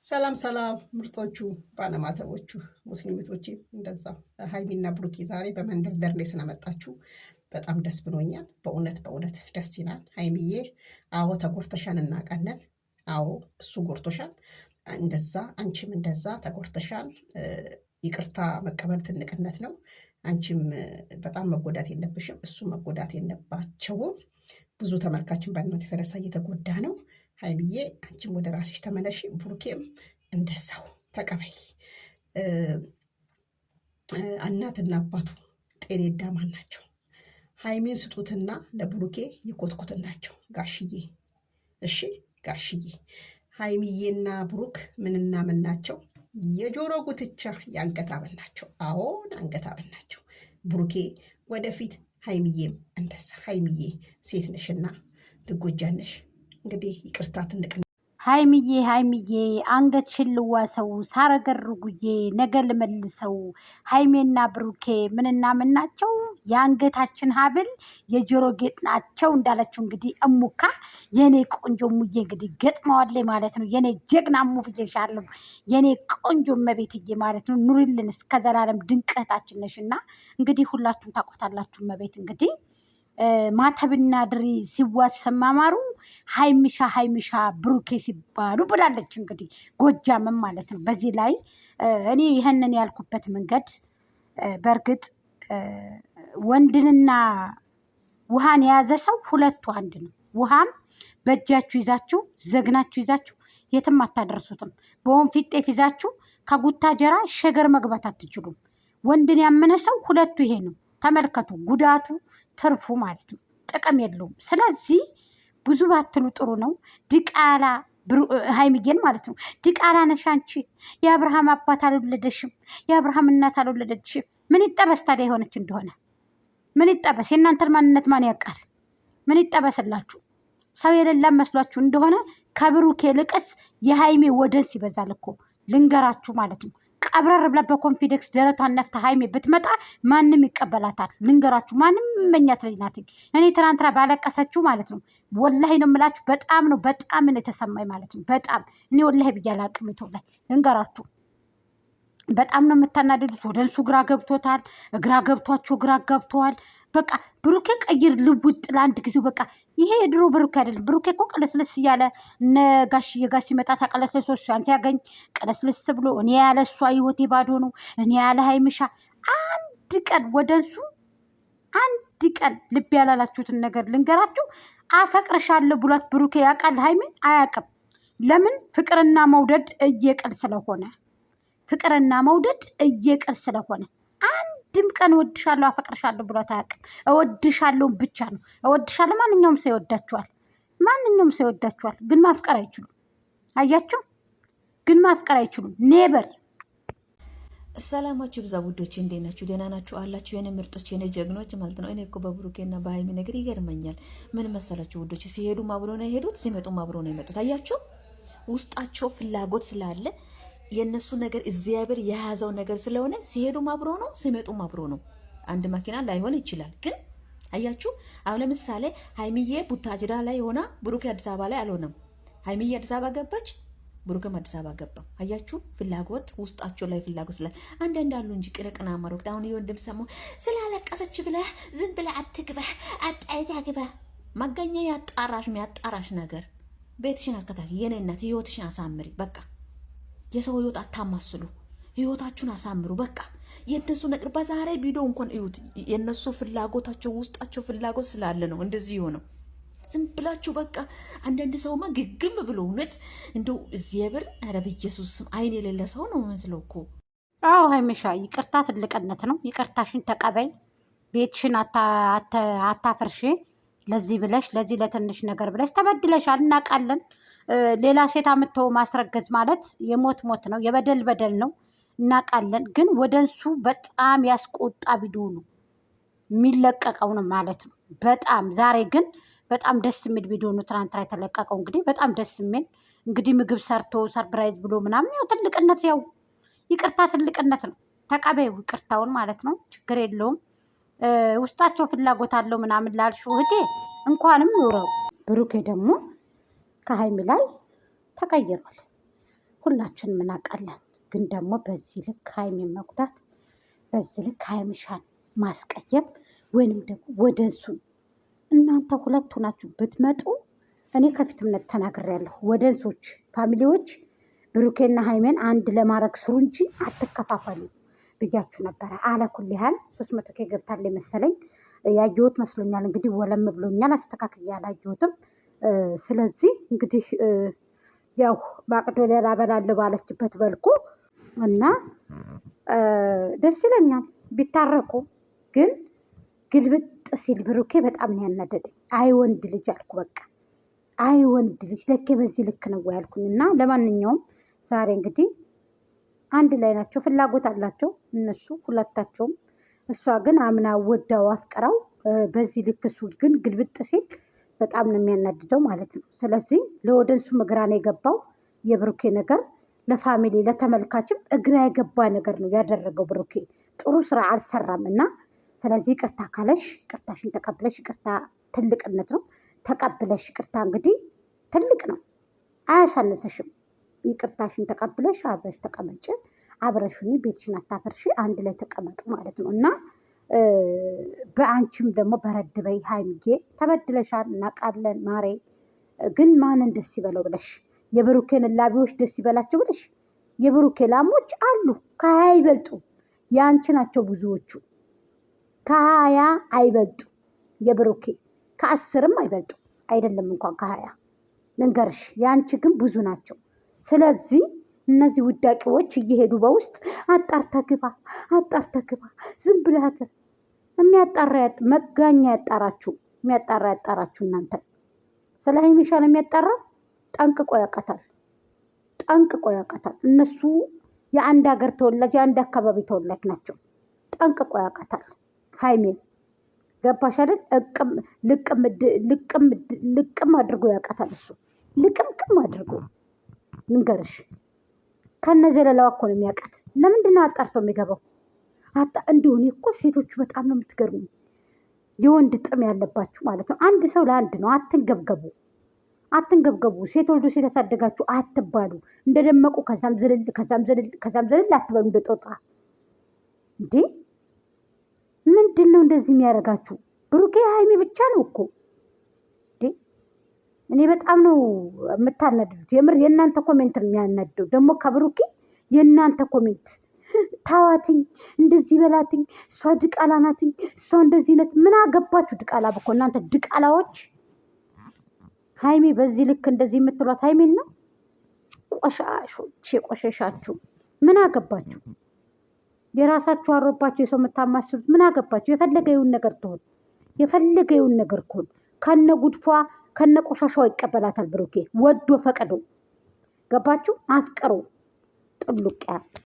ሰላም ሰላም ምርጦቹ ባለማተቦቹ ሙስሊምቶቼ እንደዛው ሀይሚና ብሩኬ ዛሬ በመንደርደር ላይ ስለመጣችሁ በጣም ደስ ብሎኛል። በእውነት ደስ ይላል። ሀይሚዬ አዎ ተጎርተሻል እናውቃለን። አዎ እሱ ጎርቶሻል፣ እንደዛ አንቺም እንደዛ ተጎርተሻል። ይቅርታ መቀበል ትልቅነት ነው። አንቺም በጣም መጎዳት የለብሽም፣ እሱ መጎዳት የለባቸውም። ብዙ ተመልካችን በእናንተ የተነሳ እየተጎዳ ነው። ሀይሚዬ አንቺም ወደ ራስሽ ተመለሺ፣ ብሩኬም እንደዛው ተቀበይ። እናትና አባቱ ጤኔ ዳማን ናቸው። ሀይሚን ስጡትና ለብሩኬ ይኮትኩትን ናቸው ጋሽዬ። እሺ ጋሽዬ፣ ሀይሚዬና ብሩክ ምንና ምን ናቸው? የጆሮ ጉትቻ የአንገት ሐብል ናቸው። አዎን አንገት ሐብል ናቸው። ብሩኬ ወደፊት፣ ሀይሚዬም እንደዛ። ሀይሚዬ ሴት ነሽና ትጎጃለሽ። እንግዲህ ይቅርታ ትልቅ ሀይሚዬ አንገት ሽልዋሰው ሳረገርጉዬ ነገ ልመልሰው። ሀይሜና ብሩኬ ምንና ምን ናቸው? የአንገታችን ሀብል የጆሮ ጌጥ ናቸው እንዳለችው እንግዲህ እሙካ የኔ ቆንጆ ሙዬ እንግዲህ ገጥመዋለች ማለት ነው። የኔ ጀግና እሙ ብዬሻለሁ። የኔ ቆንጆ መቤትዬ ማለት ነው። ኑሪልን እስከ ዘላለም ድንቅ እህታችን ነሽ እና እንግዲህ ሁላችሁም ታውቁታላችሁ። መቤት እንግዲህ ማተብና ድሪ ሲዋሰም ማማሩ ሀይሚሻ ብሩኬ ሲባሉ ብላለች። እንግዲህ ጎጃምም ማለት ነው። በዚህ ላይ እኔ ይህንን ያልኩበት መንገድ በእርግጥ ወንድንና ውሃን የያዘ ሰው ሁለቱ አንድ ነው። ውሃም በእጃችሁ ይዛችሁ ዘግናችሁ ይዛችሁ የትም አታደርሱትም። በወንፊት ጤፍ ይዛችሁ ከጉታጀራ ሸገር መግባት አትችሉም። ወንድን ያመነ ሰው ሁለቱ ይሄ ነው። ተመልከቱ፣ ጉዳቱ ትርፉ ማለት ነው። ጥቅም የለውም። ስለዚህ ብዙ ባትሉ ጥሩ ነው። ድቃላ ሀይሚዬን ማለት ነው። ድቃላ ነሽ አንቺ። የአብርሃም አባት አልወለደሽም፣ የአብርሃም እናት አልወለደችም። ምን ይጠበስ ታዲያ የሆነች እንደሆነ ምን ይጠበስ? የእናንተን ማንነት ማን ያውቃል? ምን ይጠበስላችሁ? ሰው የሌላ መስሏችሁ እንደሆነ ከብሩኬ ልቅስ የሀይሜ ወደንስ ይበዛል እኮ ልንገራችሁ ማለት ነው። ቀብረር ብላ በኮንፊደንስ ደረቷን ነፍታ ሀይሜ ብትመጣ ማንም ይቀበላታል። ልንገራችሁ፣ ማንም መኛት ልጅ ናት። እኔ ትናንትና ባለቀሰችው ማለት ነው። ወላሂ ነው የምላችሁ። በጣም ነው የተሰማኝ ማለት ነው። በጣም እኔ ወላሂ ብያለሁ። አቅሚቶ ላይ ልንገራችሁ፣ በጣም ነው የምታናደዱት። ወደንሱ ግራ ገብቶታል፣ ግራ ገብቷቸው ግራ ገብተዋል። በቃ ብሩኬ ቀይር ልውጥ ለአንድ ጊዜው በቃ ይሄ የድሮ ብሩኬ አይደለም። ብሩኬ እኮ ቀለስልስ እያለ እነ ጋሽዬ ጋር ሲመጣ ተቀለስልሶ እሷን ሲያገኝ ቀለስልስ ብሎ እኔ ያለ እሷ ህይወቴ ባዶ ነው፣ እኔ ያለ ሀይሚሻ አንድ ቀን ወደንሱ አንድ ቀን ልብ ያላላችሁትን ነገር ልንገራችሁ። አፈቅርሻለሁ ብሏት ብሩኬ ያውቃል? ሀይሚን አያውቅም። ለምን? ፍቅርና መውደድ እየቅል ስለሆነ አንድም ቀን እወድሻለሁ አፈቅርሻለሁ ብሏት አያውቅም። እወድሻለሁ ብቻ ነው። እወድሻለሁ ማንኛውም ሰው ይወዳችኋል፣ ግን ማፍቀር አይችሉም። አያችሁ፣ ግን ማፍቀር አይችሉም። ኔበር ሰላማችሁ ብዛ ውዶች፣ እንዴት ናችሁ? ደህና ናችሁ አላችሁ? የኔ ምርጦች፣ የኔ ጀግኖች ማለት ነው። እኔ እኮ በብሩኬና በሀይሚ ነገር ይገርመኛል። ምን መሰላችሁ ውዶች? ሲሄዱ አብሮ ነው የሄዱት፣ ሲመጡ አብሮ ነው የመጡት። አያችሁ፣ ውስጣቸው ፍላጎት ስላለ የነሱ ነገር እግዚአብሔር የያዘው ነገር ስለሆነ ሲሄዱም አብሮ ነው፣ ሲመጡም አብሮ ነው። አንድ መኪና ላይሆን ይችላል፣ ግን አያችሁ። አሁን ለምሳሌ ሀይሚዬ ቡታጅራ ላይ ሆና ብሩኬ አዲስ አበባ ላይ አልሆነም። ሀይሚዬ አዲስ አበባ ገባች፣ ብሩኬም አዲስ አበባ ገባ። አያችሁ፣ ፍላጎት ውስጣቸው ላይ ፍላጎት ስላለ አንዳንድ አሉ እንጂ ቅንቅና ማሮክ አሁን ይወንድም ሰሞን ስላለቀሰች ብለህ ዝም ብለህ አትግባህ፣ አጣይታ ግባ። ማገኛ ያጣራሽ ነገር ቤትሽን አከታተይ። የኔ እናት ህይወትሽን አሳምሪ በቃ። የሰው ህይወት አታማስሉ፣ ህይወታችሁን አሳምሩ። በቃ የነሱ ነገር በዛሬ ቪዲዮ እንኳን እዩት። የነሱ ፍላጎታቸው ውስጣቸው ፍላጎት ስላለ ነው እንደዚህ ሆነው። ዝም ብላችሁ በቃ አንዳንድ ሰውማ ግግም ብሎ እውነት እንደው እግዚአብሔር ኧረ በኢየሱስ ስም አይን የሌለ ሰው ነው መስለው እኮ። አዎ ሀይሚሻ፣ ይቅርታ ትልቅነት ነው። ይቅርታሽን ተቀበይ። ቤትሽን አታፍርሽ። ለዚህ ብለሽ ለዚህ ለትንሽ ነገር ብለሽ ተበድለሻል፣ እናውቃለን። ሌላ ሴት አምጥቶ ማስረገዝ ማለት የሞት ነው፣ የበደል ነው፣ እናውቃለን። ግን ወደንሱ በጣም ያስቆጣ ቪዲዮ ነው የሚለቀቀው ነው ማለት ነው። በጣም ዛሬ ግን በጣም ደስ የሚል ቪዲዮ ነው ትናንትና የተለቀቀው። እንግዲህ በጣም ደስ የሚል እንግዲህ ምግብ ሰርቶ ሰርፕራይዝ ብሎ ምናምን፣ ያው ትልቅነት፣ ያው ይቅርታ ትልቅነት ነው። ተቀበዩ ይቅርታውን ማለት ነው። ችግር የለውም። ውስጣቸው ፍላጎት አለው ምናምን ላልሽው እህቴ እንኳንም ኖረው። ብሩኬ ደግሞ ከሀይሚ ላይ ተቀይሯል። ሁላችንም እናውቃለን። ግን ደግሞ በዚህ ልክ ሀይሚን መጉዳት፣ በዚህ ልክ ሀይሚሻን ማስቀየም ወይንም ደግሞ ወደ እሱን እናንተ ሁለቱ ናችሁ ብትመጡ እኔ ከፊትነት ተናግሬያለሁ። ወደ እንሶች ፋሚሊዎች ብሩኬና ሀይሜን አንድ ለማድረግ ስሩ እንጂ አትከፋፈሉ ብያችሁ ነበረ። አለኩል ያህል 300 ኬ ገብታል መሰለኝ ያየሁት መስሎኛል። እንግዲህ ወለም ብሎኛል፣ አስተካክዬ አላየሁትም። ስለዚህ እንግዲህ ያው ማቅዶኒያ ላበላለሁ ባለችበት በልኩ እና ደስ ይለኛል ቢታረቁ። ግን ግልብጥ ሲል ብሩኬ በጣም ነው ያናደደኝ። አይ ወንድ ልጅ አልኩ በቃ አይ ወንድ ልጅ ለኬ በዚህ ልክ ነው ያልኩኝ። እና ለማንኛውም ዛሬ እንግዲህ አንድ ላይ ናቸው፣ ፍላጎት አላቸው እነሱ ሁለታቸውም። እሷ ግን አምና ወዳው አፍቅራው በዚህ ልክ እሱ ግን ግልብጥ ሲል በጣም ነው የሚያናድደው ማለት ነው። ስለዚህ ለወደንሱ እግራ ነው የገባው የብሩኬ ነገር፣ ለፋሚሊ ለተመልካችም እግራ የገባ ነገር ነው ያደረገው ብሩኬ። ጥሩ ስራ አልሰራም እና ስለዚህ ቅርታ ካለሽ ቅርታሽን ተቀብለሽ፣ ቅርታ ትልቅነት ነው ተቀብለሽ፣ ቅርታ እንግዲህ ትልቅ ነው አያሳንስሽም። ይቅርታሽን ተቀብለሽ አብረሽ ተቀመጭ፣ አብረሽኒ ቤትሽን አታፈርሺ፣ አንድ ላይ ተቀመጡ ማለት ነው። እና በአንቺም ደግሞ በረድ በይ ሀይሚዬ፣ ተበድለሻል እናውቃለን ማሬ። ግን ማንን ደስ ይበለው ብለሽ የብሩኬን ላቢዎች ደስ ይበላቸው ብለሽ የብሩኬ ላሞች አሉ ከ20 አይበልጡ፣ የአንቺ ናቸው ብዙዎቹ። ከ20 አይበልጡ የብሩኬ፣ ከ10ም አይበልጡ አይደለም እንኳን ከ20 ልንገርሽ፣ የአንቺ ግን ብዙ ናቸው። ስለዚህ እነዚህ ውዳቂዎች እየሄዱ በውስጥ አጣርተግባ ዝም ብላት የሚያጣራ መጋኛ ያጣራችሁ፣ የሚያጣራ ያጣራችሁ እናንተ። ስለ ሀይሚሻ ነው የሚያጣራ፣ ጠንቅቆ ያውቃታል፣ ጠንቅቆ ያውቃታል። እነሱ የአንድ ሀገር ተወላጅ የአንድ አካባቢ ተወላጅ ናቸው። ጠንቅቆ ያውቃታል ሀይሜን። ገባሽ አይደል? ልቅም አድርጎ ያውቃታል እሱ፣ ልቅምቅም አድርጎ ንገርሽ። ከነዘለላዋ እኮ ነው የሚያውቃት። ለምንድን ነው አጣርተው የሚገባው? እንደሆነ እኮ ሴቶቹ በጣም ነው የምትገርሙ፣ የወንድ ጥም ያለባችሁ ማለት ነው። አንድ ሰው ለአንድ ነው። አትንገብገቡ። ሴት ወልዶ ሴት ያሳደጋችሁ አትባሉ። እንደደመቁ ከዛም ዝልል አትበሉ እንደጦጣ። እንዴ ምንድን ነው እንደዚህ የሚያደርጋችሁ? ብሩኬ ሀይሚ ብቻ ነው እኮ። እኔ በጣም ነው የምታናድዱት። የምር የእናንተ ኮሜንት ነው የሚያናድደው። ደግሞ ከብሩኬ የእናንተ ኮሜንት ታዋትኝ፣ እንደዚህ በላትኝ፣ እሷ ድቃላ ናትኝ፣ እሷ እንደዚህ ነት። ምን አገባችሁ ድቃላ ብኮ እናንተ ድቃላዎች። ሀይሚ በዚህ ልክ እንደዚህ የምትሏት ሀይሚን ነው። ቆሻሾች፣ የቆሸሻችሁ ምን አገባችሁ? የራሳችሁ አሮባችሁ የሰው የምታማስሉት ምን አገባችሁ? የፈለገውን ነገር ትሆን፣ የፈለገውን ነገር ትሆን። ከነ ጉድፏ ከነ ቆሻሻዋ ይቀበላታል ብሩኬ ወዶ ፈቅዶ። ገባችሁ? አፍቅሮ ጥሉቅ